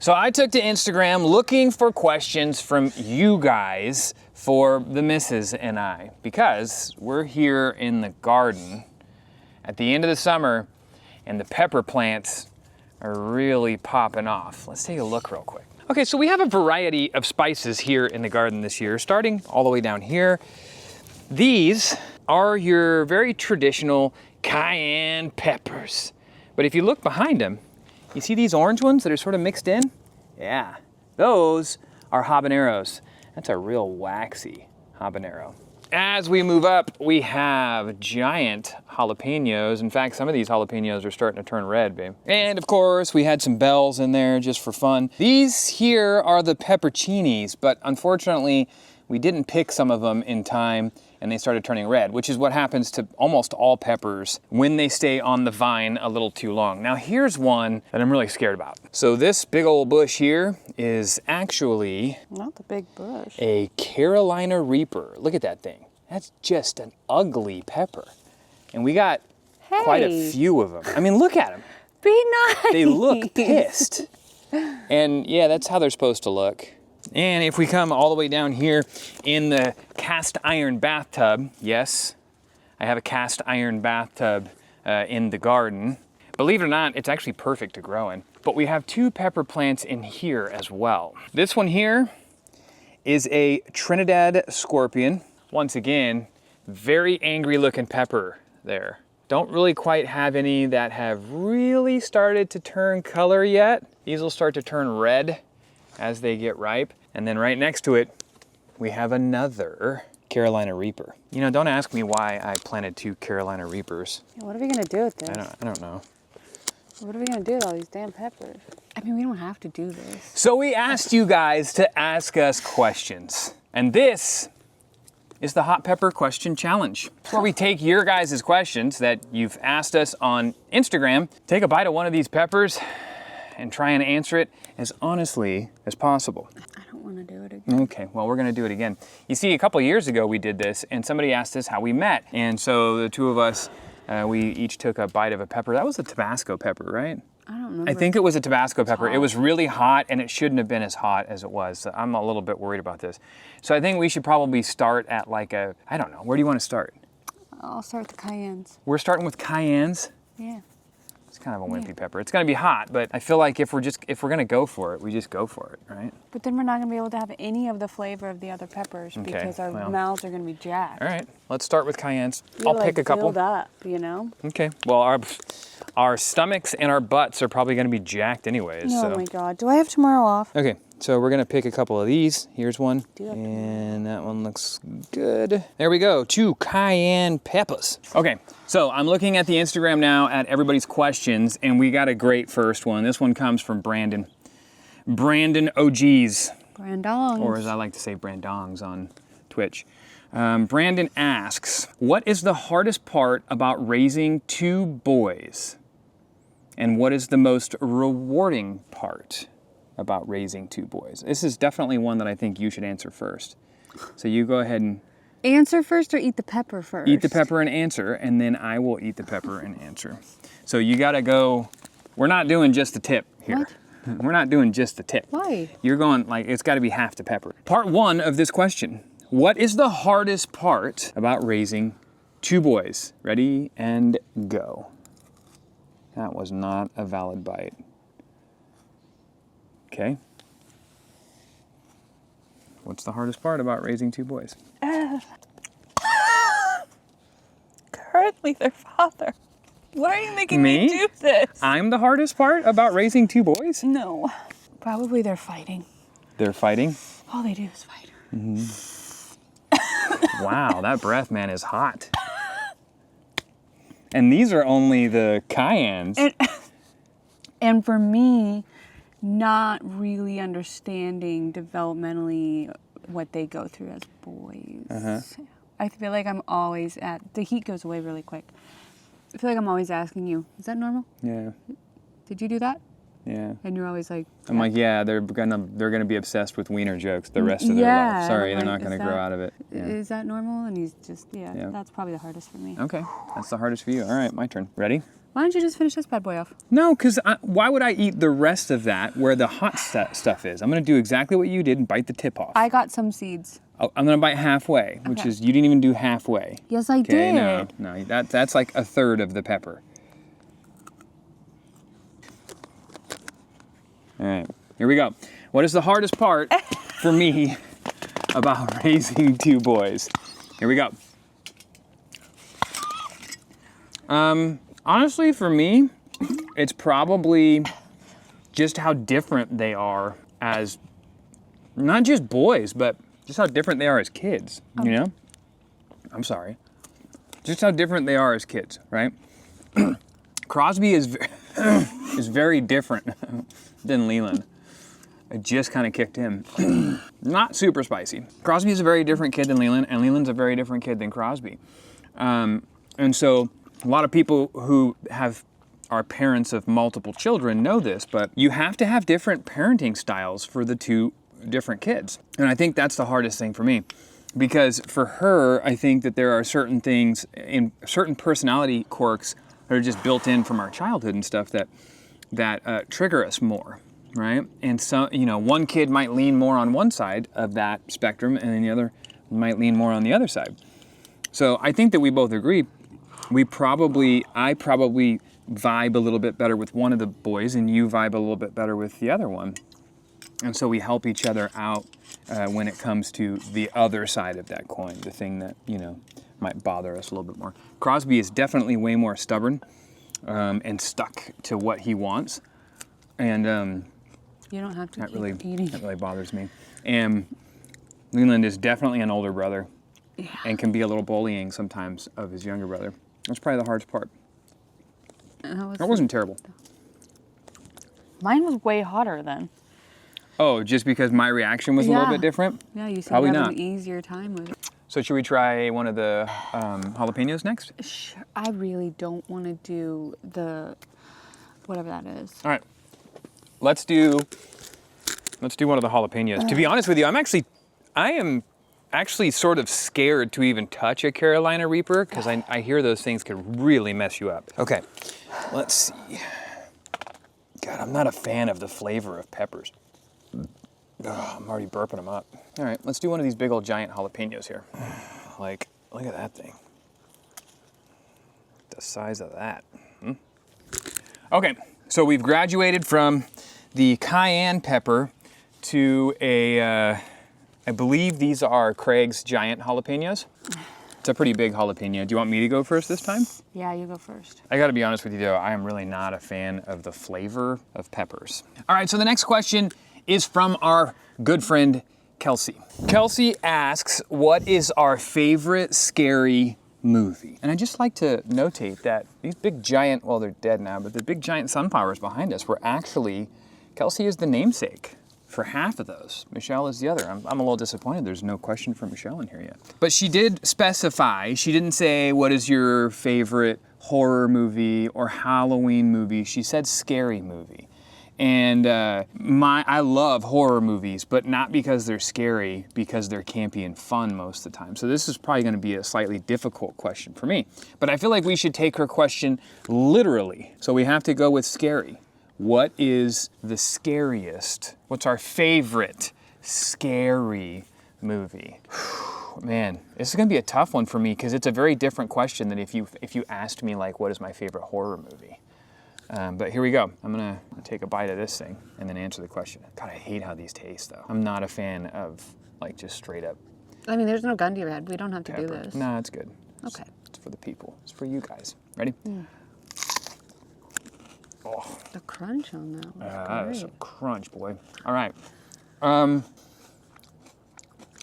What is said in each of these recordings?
So I took to Instagram looking for questions from you guys for the missus and I, because we're here in the garden at the end of the summer and the pepper plants are really popping off. Let's take a look real quick. Okay, so we have a variety of spices here in the garden this year, starting all the way down here. These are your very traditional cayenne peppers. But if you look behind them, you see these orange ones that are sort of mixed in? Yeah, those are habaneros. That's a real waxy habanero. As we move up, we have giant jalapenos. In fact, some of these jalapenos are starting to turn red, babe. And of course, we had some bells in there just for fun. These here are the pepperoncinis, but unfortunately, we didn't pick some of them in time and they started turning red, which is what happens to almost all peppers when they stay on the vine a little too long. Now here's one that I'm really scared about. So this big old bush here is actually not the big bush, a Carolina Reaper. Look at that thing. That's just an ugly pepper. And we got quite a few of them. I mean, look at them. Be nice. They look pissed. And yeah, that's how they're supposed to look. And if we come all the way down here in the cast iron bathtub, yes, I have a cast iron bathtub in the garden. Believe it or not, it's actually perfect to grow in. But we have two pepper plants in here as well. This one here is a Trinidad scorpion. Once again, very angry looking pepper there. Don't really quite have any that have really started to turn color yet. These will start to turn red as they get ripe. And then right next to it, we have another Carolina Reaper. You know, don't ask me why I planted two Carolina Reapers. Yeah, what are we gonna do with this? I don't know. What are we gonna do with all these damn peppers? I mean, we don't have to do this. So we asked you guys to ask us questions. And this is the Hot Pepper Question Challenge, where we take your guys' questions that you've asked us on Instagram, take a bite of one of these peppers, and try and answer it as honestly as possible. I don't want to do it again. Okay, well, we're gonna do it again. You see, a couple years ago we did this and somebody asked us how we met. And so the two of us, we each took a bite of a pepper. That was a Tabasco pepper, right? I don't remember. I think it was a Tabasco pepper. It was really hot and it shouldn't have been as hot as it was. So I'm a little bit worried about this. So I think we should probably start at like a, I don't know, where do you want to start? I'll start with the cayennes. We're starting with cayennes? Yeah. It's kind of a wimpy pepper. It's gonna be hot, but I feel like if we're gonna go for it, we just go for it, right? But then we're not gonna be able to have any of the flavor of the other peppers because our mouths are gonna be jacked. All right, let's start with cayennes. You're I'll pick a couple. Filled up, you know? Okay, well our stomachs and our butts are probably gonna be jacked anyways. Oh my God, do I have tomorrow off? Okay, so we're gonna pick a couple of these. Here's one, and that one looks good. There we go, 2 cayenne peppers. Okay, so I'm looking at the Instagram now at everybody's questions, and we got a great first one. This one comes from Brandon. Brandon OGs. Brandongs. Or as I like to say, Brandongs on Twitch. Brandon asks, what is the hardest part about raising 2 boys? And what is the most rewarding part about raising 2 boys? This is definitely one that I think you should answer first. So you go ahead and answer first or eat the pepper first? Eat the pepper and answer, and then I will eat the pepper and answer. So you gotta go, we're not doing just the tip here. What? We're not doing just the tip. Why? You're going, like, it's gotta be half the pepper. Part 1 of this question. What is the hardest part about raising 2 boys? Ready and go. That was not a valid bite. Okay. What's the hardest part about raising 2 boys? Currently their father. Why are you making me do this? I'm the hardest part about raising 2 boys? No. Probably they're fighting. They're fighting? All they do is fight. Mm-hmm. Wow, that breath, man, is hot. And these are only the cayennes. And for me, not really understanding developmentally what they go through as boys. I feel like I'm always the heat goes away really quick. I feel like I'm always asking you, is that normal? Yeah. Did you do that? Yeah. And you're always like, I'm like, yeah, they're gonna be obsessed with wiener jokes the rest of their life. Sorry, they're not gonna grow out of it. Yeah. Is that normal? And he's just, that's probably the hardest for me. Okay, that's the hardest for you. All right, my turn. Ready? Why don't you just finish this bad boy off? No, because why would I eat the rest of that where the hot stuff is? I'm going to do exactly what you did and bite the tip off. I got some seeds. Oh, I'm going to bite halfway, which is, you didn't even do halfway. Yes, I Okay, did. no, that's like a third of the pepper. All right, here we go. What is the hardest part for me about raising two boys? Here we go. Honestly, for me, it's probably just how different they are as, not just boys, but just how different they are as kids, you know? I'm sorry. Just how different they are as kids, right? Crosby is very different than Leland. I just kind of kicked him. Not super spicy. Crosby is a very different kid than Leland, and Leland's a very different kid than Crosby. And so a lot of people who are parents of multiple children know this, but you have to have different parenting styles for the two different kids. And I think that's the hardest thing for me. Because for her, I think that there are certain things, in certain personality quirks that are just built in from our childhood and stuff that trigger us more, right? And so, you know, one kid might lean more on one side of that spectrum, and then the other might lean more on the other side. So I think that we both agree. I probably vibe a little bit better with one of the boys, and you vibe a little bit better with the other one. And so we help each other out when it comes to the other side of that coin, the thing that, you know, might bother us a little bit more. Crosby is definitely way more stubborn and stuck to what he wants. And you don't have to that keep really, eating. that really bothers me. And Leland is definitely an older brother and can be a little bullying sometimes of his younger brother. That's probably the hardest part. That wasn't terrible. Mine was way hotter then. Oh, just because my reaction was a little bit different? Yeah, you seem Probably to have not. an easier time with it. So should we try one of the jalapenos next? Sure. I really don't want to do the, whatever that is. All right, let's do one of the jalapenos. To be honest with you, I am actually sort of scared to even touch a Carolina Reaper because I hear those things could really mess you up. Okay, let's see. God, I'm not a fan of the flavor of peppers. Oh, I'm already burping them up. All right, let's do one of these big old giant jalapenos here. Like, look at that thing. The size of that. Okay, so we've graduated from the cayenne pepper to I believe these are Craig's giant jalapenos. It's a pretty big jalapeno. Do you want me to go first this time? Yeah, you go first. I gotta be honest with you though, I am really not a fan of the flavor of peppers. All right, so the next question is from our good friend, Kelsey. Kelsey asks, what is our favorite scary movie? And I just like to notate that these big giant, well, they're dead now, but the big giant sunflowers behind us were actually, Kelsey is the namesake for half of those. Michelle is the other. I'm a little disappointed there's no question for Michelle in here yet. But she did specify, she didn't say what is your favorite horror movie or Halloween movie. She said scary movie. And I love horror movies, but not because they're scary, because they're campy and fun most of the time. So this is probably gonna be a slightly difficult question for me. But I feel like we should take her question literally. So we have to go with scary. What is the scariest? What's our favorite scary movie? Man, this is gonna be a tough one for me because it's a very different question than if you asked me like, what is my favorite horror movie? But here we go. I'm gonna take a bite of this thing and then answer the question. God, I hate how these taste though. I'm not a fan of like just straight up I mean, there's no gun to your head. We don't have to do pepper. this. No, it's good. Okay. It's for the people. It's for you guys. Ready? Oh, The crunch on that was that is great. some crunch, boy. All right. I'm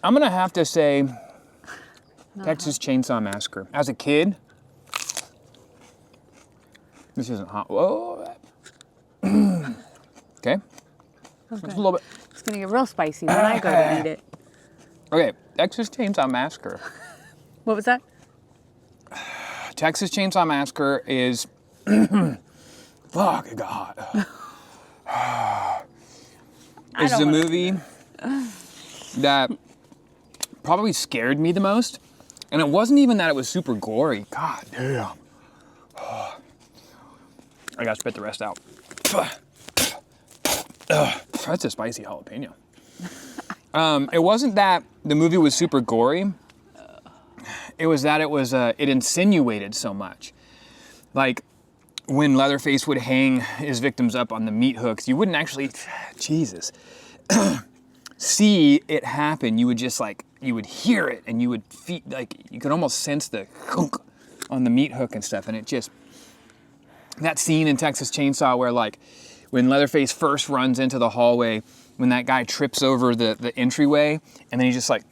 gonna have to say Texas Chainsaw Massacre. As a kid, this isn't hot. Whoa. Okay. Just a little bit. It's gonna get real spicy when I go to eat it. Okay, Texas Chainsaw Massacre. What was that? Texas Chainsaw Massacre is, fuck, it got hot. This is a movie that probably scared me the most. And it wasn't even that it was super gory. God damn. I gotta spit the rest out. That's a spicy jalapeno. It wasn't that the movie was super gory. It was that it insinuated so much. Like when Leatherface would hang his victims up on the meat hooks, you wouldn't actually, Jesus, see it happen. You would just like, you would hear it and you would feel, like, you could almost sense the hunk on the meat hook and stuff. And it just, that scene in Texas Chainsaw where like, when Leatherface first runs into the hallway, when that guy trips over the entryway, and then he just like,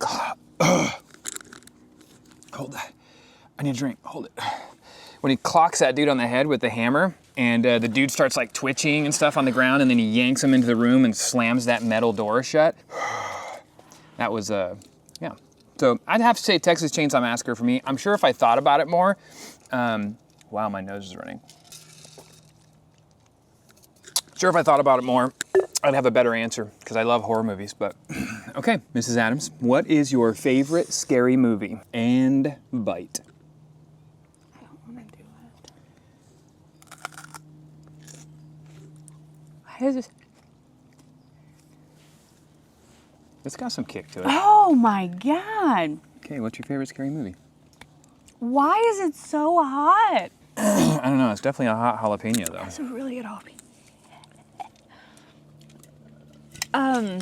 hold that, I need a drink, hold it. When he clocks that dude on the head with the hammer, and the dude starts like twitching and stuff on the ground, and then he yanks him into the room and slams that metal door shut. That was, yeah. So I'd have to say Texas Chainsaw Massacre for me. I'm sure if I thought about it more, wow, my nose is running. Sure, if I thought about it more, I'd have a better answer, because I love horror movies, but okay, Mrs. Adams, what is your favorite scary movie? And bite. I don't want to do it. Why is this? It's got some kick to it. Oh my God. Okay, what's your favorite scary movie? Why is it so hot? I don't know, it's definitely a hot jalapeno though. That's a really good jalapeno. I'm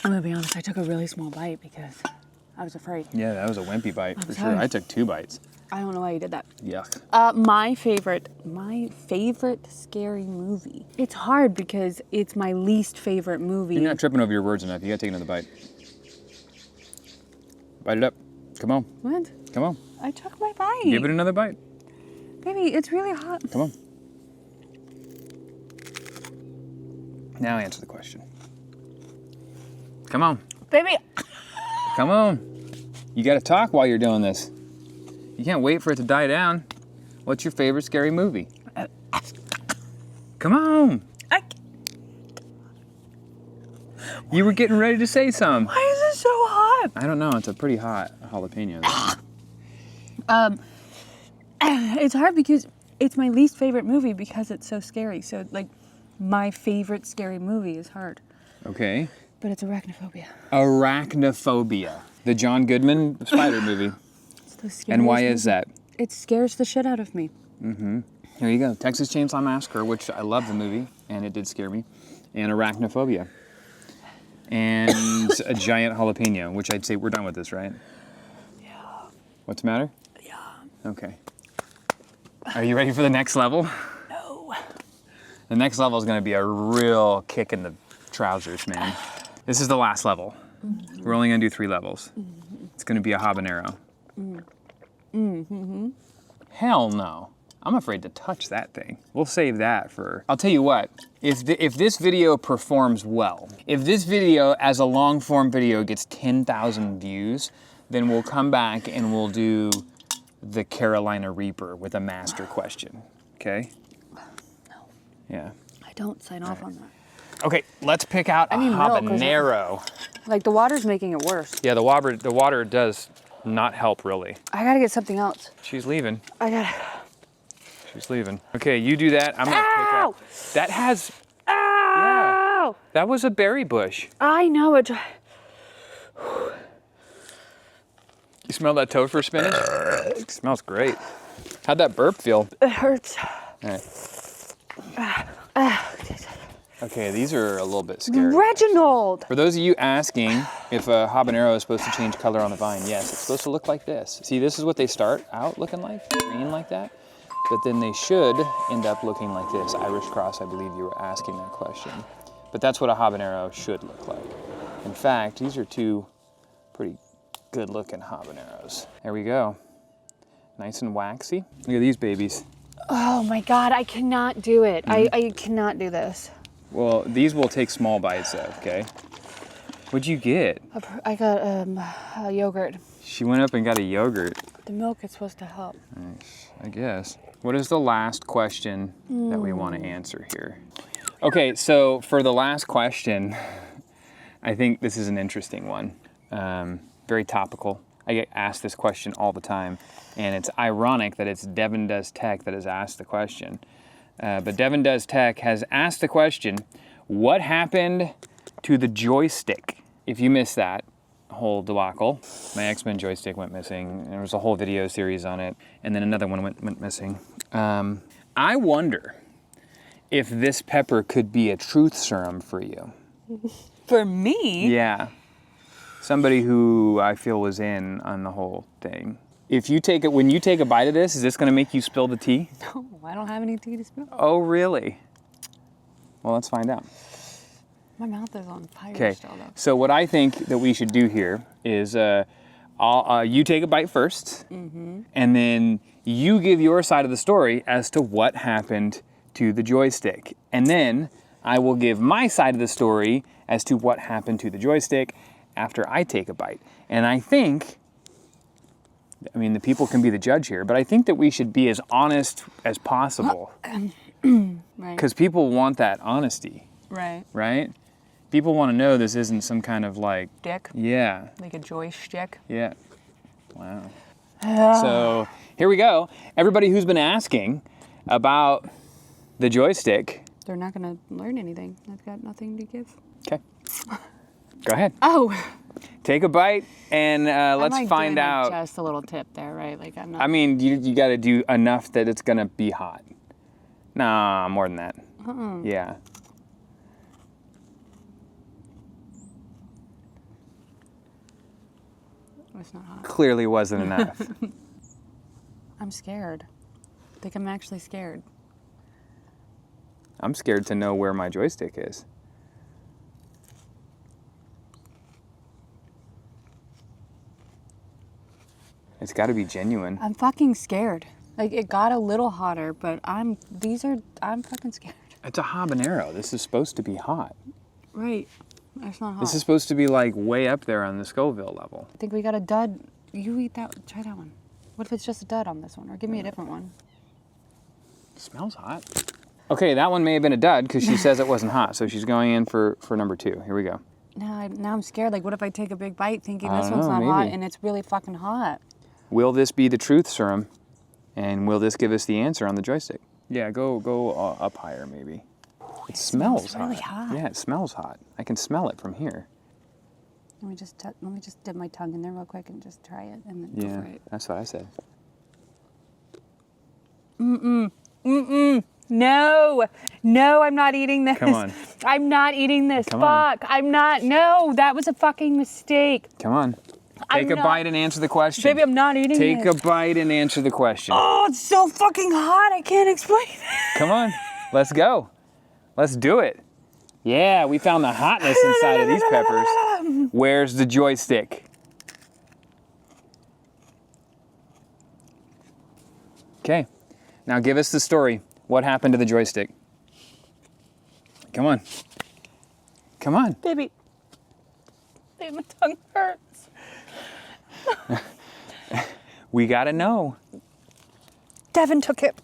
gonna be honest, I took a really small bite because I was afraid. Yeah, that was a wimpy bite for sorry. sure. I took 2 bites. I don't know why you did that. Yuck. My favorite scary movie. It's hard because it's my least favorite movie. You're not tripping over your words enough. You gotta take another bite. Bite it up. Come on. What? Come on. I took my bite. Give it another bite. Baby, it's really hot. Come on. Now answer the question. Come on. Baby. Come on. You gotta talk while you're doing this. You can't wait for it to die down. What's your favorite scary movie? Come on. You were getting ready to say something. Why is it so hot? I don't know. It's a pretty hot jalapeno. It's hard because it's my least favorite movie because it's so scary. So, like, my favorite scary movie is hard. Okay. But it's arachnophobia. Arachnophobia. The John Goodman spider movie. It's the scariest And why movie. is that? It scares the shit out of me. Mm-hmm. Here you go. Texas Chainsaw Massacre, which I love the movie, and it did scare me. And arachnophobia. And a giant jalapeno, which I'd say we're done with this, right? Yeah. What's the matter? Yeah. Okay. Are you ready for the next level? No. The next level is going to be a real kick in the trousers, man. This is the last level. Mm-hmm. We're only going to do 3 levels. Mm-hmm. It's going to be a habanero. Mm-hmm. Hell no. I'm afraid to touch that thing. We'll save that for... I'll tell you what, if this video performs well, if this video as a long form video gets 10,000 views, then we'll come back and we'll do the Carolina Reaper with a master question, okay? No. Yeah. I don't sign off on that. Okay, let's pick out a habanero. Like, the water's making it worse. Yeah, the water does not help really. I gotta get something else. She's leaving. She's leaving. Okay, you do that. I'm gonna pick out. That has. Ow! Yeah. That was a berry bush. I know it. You smell that Tofer spinach? It smells great. How'd that burp feel? It hurts. All right. Okay, these are a little bit scary. Reginald! For those of you asking if a habanero is supposed to change color on the vine, yes, it's supposed to look like this. See, this is what they start out looking like, green like that. But then they should end up looking like this. Irish cross, I believe you were asking that question. But that's what a habanero should look like. In fact, these are 2 pretty good looking habaneros. There we go. Nice and waxy. Look at these babies. Oh my God, I cannot do it. I cannot do this. Well, these will take small bites though, okay? What'd you get? I got a yogurt. She went up and got a yogurt. The milk is supposed to help. Nice, I guess. What is the last question that we want to answer here? Okay, so for the last question, I think this is an interesting one. Very topical. I get asked this question all the time, and it's ironic that it's Devin Does Tech that has asked the question. But Devin Does Tech has asked the question, what happened to the joystick? If you missed that whole debacle, my X-Men joystick went missing. There was a whole video series on it, and then another one went missing. I wonder if this pepper could be a truth serum for you. For me? Yeah. Somebody who I feel was in on the whole thing. If you take it, when you take a bite of this, is this gonna make you spill the tea? No, I don't have any tea to spill. Oh, really? Well, let's find out. My mouth is on fire Okay, still, though. so what I think that we should do here is you take a bite first, and then you give your side of the story as to what happened to the joystick. And then I will give my side of the story as to what happened to the joystick after I take a bite. And I think, I mean, the people can be the judge here, but I think that we should be as honest as possible. Right. Because people want that honesty, Right. right? People want to know this isn't some kind of like, Dick. yeah, Like a joystick. yeah. Wow. So here we go. Everybody who's been asking about the joystick. They're not going to learn anything. I've got nothing to give. Okay. Go ahead. Oh. Take a bite and let's I'm like find doing out. Just a little tip there, right? Like I'm not. I mean, you got to do enough that it's going to be hot. Nah, more than that. Yeah. It's not hot. Clearly wasn't enough. I'm scared. I think I'm actually scared. I'm scared to know where my joystick is. It's got to be genuine. I'm fucking scared. Like it got a little hotter, but I'm fucking scared. It's a habanero. This is supposed to be hot. Right. It's not hot. This is supposed to be like way up there on the Scoville level. I think we got a dud. You eat that. Try that one. What if it's just a dud on this one? Or give me a different one. It smells hot. Okay, that one may have been a dud because she says it wasn't hot. So she's going in for number 2. Here we go. Now I'm scared. Like, what if I take a big bite thinking I this don't one's know, not hot maybe. and it's really fucking hot? Will this be the truth serum? And will this give us the answer on the joystick? Yeah, go up higher maybe. It smells really hot. Yeah, it smells hot. I can smell it from here. Let me just dip my tongue in there real quick and just try it and then go Yeah, for it. that's what I said. No, I'm not eating this. Come on. I'm not eating this. Come on. Fuck. I'm not. No, that was a fucking mistake. Come on. I'm Take a not- bite and answer the question. Baby, I'm not eating Take this. a bite and answer the question. Oh, it's so fucking hot. I can't explain it. Come on, let's go. Let's do it. Yeah, we found the hotness inside of these peppers. Where's the joystick? Okay, now give us the story. What happened to the joystick? Come on. Come on. Baby, my tongue hurts. We gotta know. Devin took it.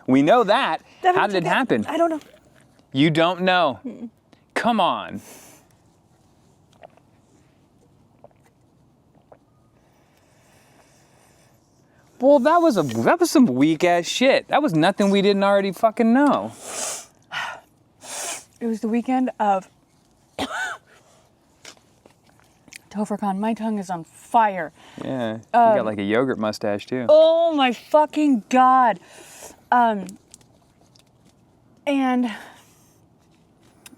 We know that. Devin How did took it happen? I don't know. You don't know. Come on. Well, that was some weak ass shit. That was nothing we didn't already fucking know. It was the weekend of Tofer.A. My tongue is on fire. Yeah, you got like a yogurt mustache too. Oh my fucking God. And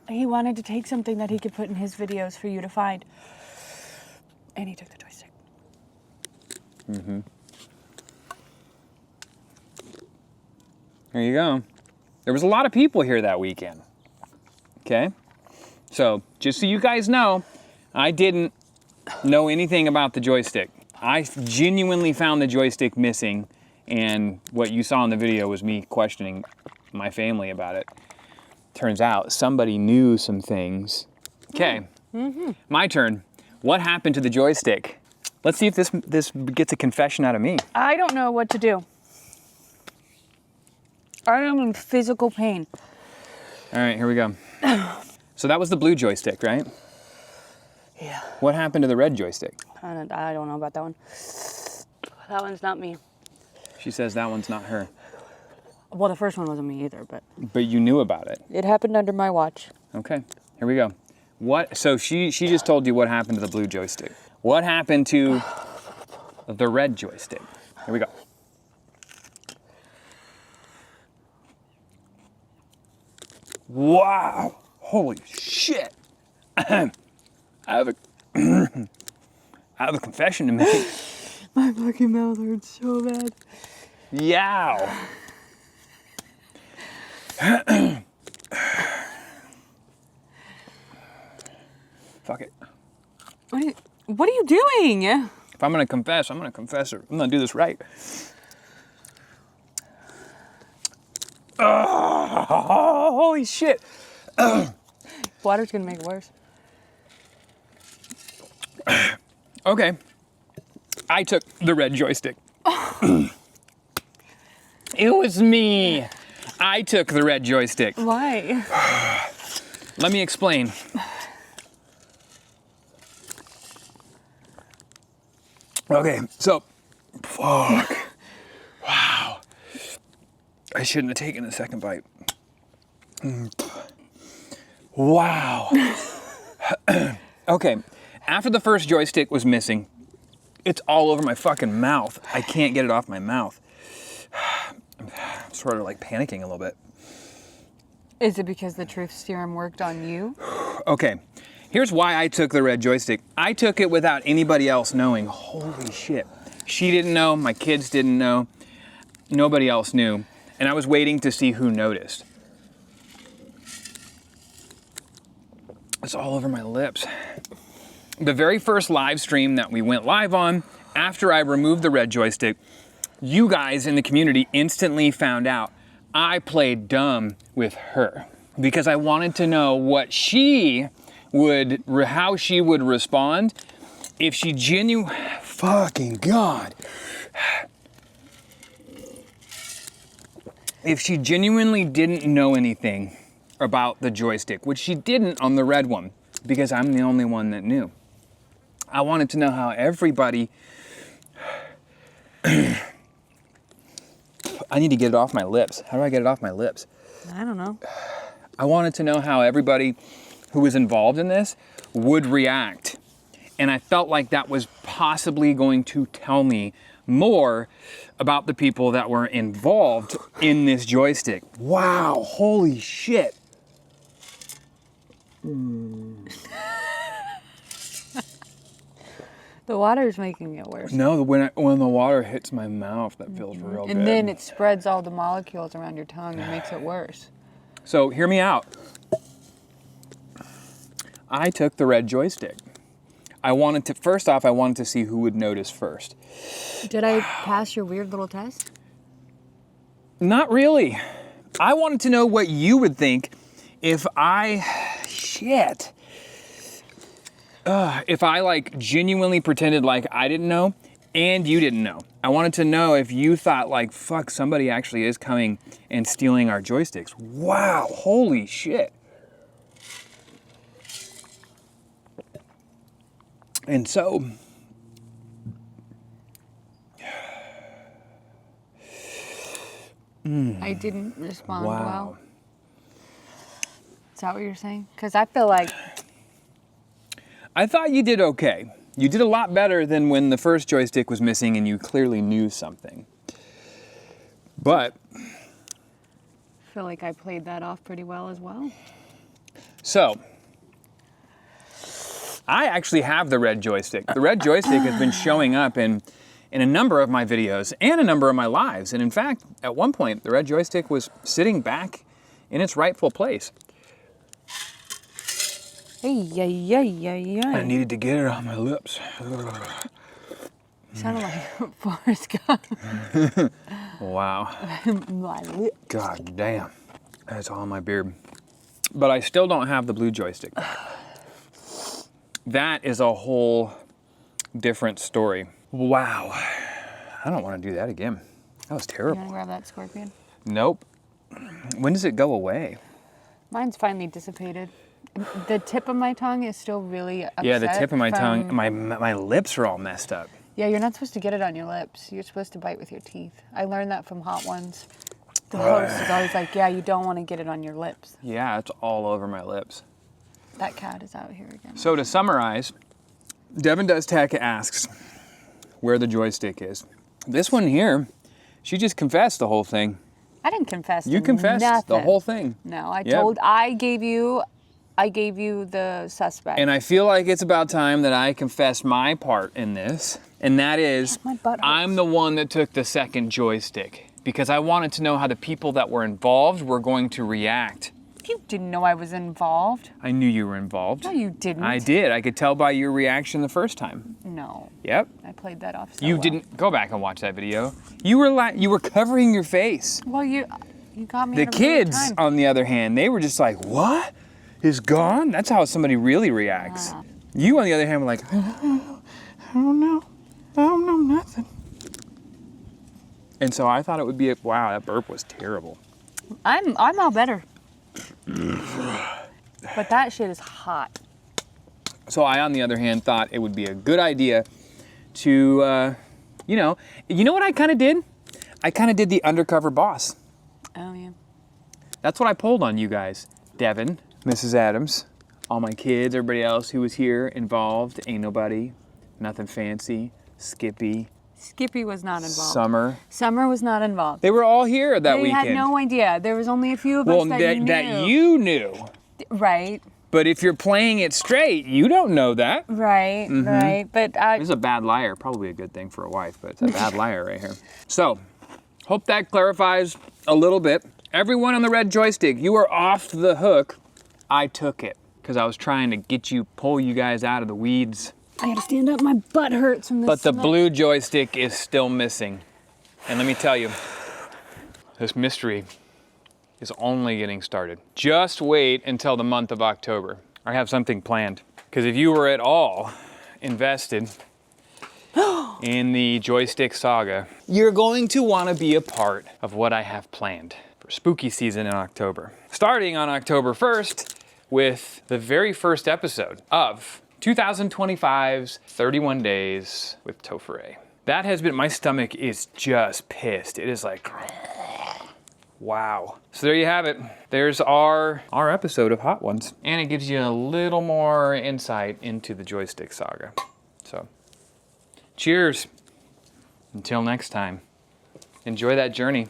he wanted to take something that he could put in his videos for you to find. And he took the joystick. There you go. There was a lot of people here that weekend. Okay? So, just so you guys know, I didn't know anything about the joystick. I genuinely found the joystick missing, and what you saw in the video was me questioning my family about it. Turns out somebody knew some things. Okay, my turn. What happened to the joystick? Let's see if this gets a confession out of me. I don't know what to do. I am in physical pain. All right, here we go. So that was the blue joystick, right? Yeah. What happened to the red joystick? I don't know about that one. That one's not me. She says that one's not her. Well, the first one wasn't me either, but But you knew about it. it happened under my watch. Okay, here we go. What? So she just told you what happened to the blue joystick. What happened to the red joystick? Here we go. Wow! Holy shit! I have a confession to make. My fucking mouth hurts so bad. Yow! Fuck it. What are you doing? If I'm gonna confess, I'm gonna confess it. I'm gonna do this right. Holy shit! Water's gonna make it worse. Okay. I took the red joystick. It was me. I took the red joystick. Why? Let me explain. Okay, so, fuck. Wow. I shouldn't have taken a second bite. Wow. Okay, after the first joystick was missing, it's all over my fucking mouth. I can't get it off my mouth. I'm sort of like panicking a little bit. Is it because the truth serum worked on you? Okay, here's why I took the red joystick. I took it without anybody else knowing. Holy shit. She didn't know, my kids didn't know, nobody else knew, and I was waiting to see who noticed. It's all over my lips. The very first live stream that we went live on, after I removed the red joystick, you guys in the community instantly found out I played dumb with her because I wanted to know what how she would respond if she fucking God. If she genuinely didn't know anything about the joystick, which she didn't on the red one, because I'm the only one that knew. I wanted to know how everybody, I need to get it off my lips. How do I get it off my lips? I don't know. I wanted to know how everybody who was involved in this would react. And I felt like that was possibly going to tell me more about the people that were involved in this joystick. Wow, holy shit. The water's making it worse. No, when the water hits my mouth, that feels real good. And then it spreads all the molecules around your tongue and makes it worse. So hear me out. I took the red joystick. First off, I wanted to see who would notice first. Did I pass your weird little test? Not really. I wanted to know what you would think if if I like genuinely pretended like I didn't know and you didn't know. I wanted to know if you thought like, fuck, somebody actually is coming and stealing our joysticks. Wow, holy shit. And so, I didn't respond wow. well. Is that what you're saying? Because I feel like I thought you did okay. You did a lot better than when the first joystick was missing and you clearly knew something. But I feel like I played that off pretty well as well. so, I actually have the red joystick. The red joystick has been showing up in a number of my videos and a number of my lives. And in fact, at one point, the red joystick was sitting back in its rightful place. I needed to get it on my lips. Sounded like Forrest Gump. Wow. My lip. God damn. That's all on my beard. But I still don't have the blue joystick back. That is a whole different story. Wow. I don't want to do that again. That was You terrible. want to grab that scorpion? Nope. When does it go away? Mine's finally dissipated. The tip of my tongue is still really upset. Yeah, the tip of my tongue, my lips are all messed up. Yeah, you're not supposed to get it on your lips. You're supposed to bite with your teeth. I learned that from Hot Ones. The host is always like, yeah, you don't want to get it on your lips. Yeah, it's all over my lips. That cat is out here again. So to summarize, Devin Does Tech asks where the joystick is. This one here, she just confessed the whole thing. I didn't confess. You confessed nothing. the whole thing. No, I Yep. gave you the suspect. And I feel like it's about time that I confess my part in this. And that is, My butt hurts. I'm the one that took the second joystick because I wanted to know how the people that were involved were going to react. You didn't know I was involved. I knew you were involved. No, you didn't. I did. I could tell by your reaction the first time. No. Yep. I played that off so You well. didn't go back and watch that video. You were covering your face. Well, you got me The at a really kids, time. on the other hand, they were just like, "What? Is gone?" That's how somebody really reacts. Wow. You, on the other hand, were like, "I don't know. I don't know nothing." And so I thought it would be wow, that burp was terrible. I'm all better. But that shit is hot. So I, on the other hand, thought it would be a good idea to, you know what I kind of did? I kind of did the undercover boss. Oh, yeah. That's what I pulled on you guys. Devin, Mrs. Adams, all my kids, everybody else who was here involved. Ain't nobody, nothing fancy. Skippy, Skippy was not involved. Summer. Summer was not involved. They were all here that They weekend. had no idea. There was only a few of well, us that you knew. that you knew. Right, But if you're playing it straight, you don't know that. right, right. But This is a bad liar. Probably a good thing for a wife, but it's a bad liar right here. So, hope that clarifies a little bit. Everyone on the red joystick, you are off the hook. I took it because I was trying to pull you guys out of the weeds. I gotta stand up. My butt hurts from this. But the blue joystick is still missing. And let me tell you, this mystery is only getting started. Just wait until the month of October. I have something planned. Because if you were at all invested in the joystick saga, you're going to want to be a part of what I have planned for spooky season in October. Starting on October 1st with the very first episode of 2025's 31 Days with Tofer.A. That has been, my stomach is just pissed. It is like, wow. So there you have it. There's our episode of Hot Ones. And it gives you a little more insight into the joystick saga. So, cheers. Until next time. Enjoy that journey.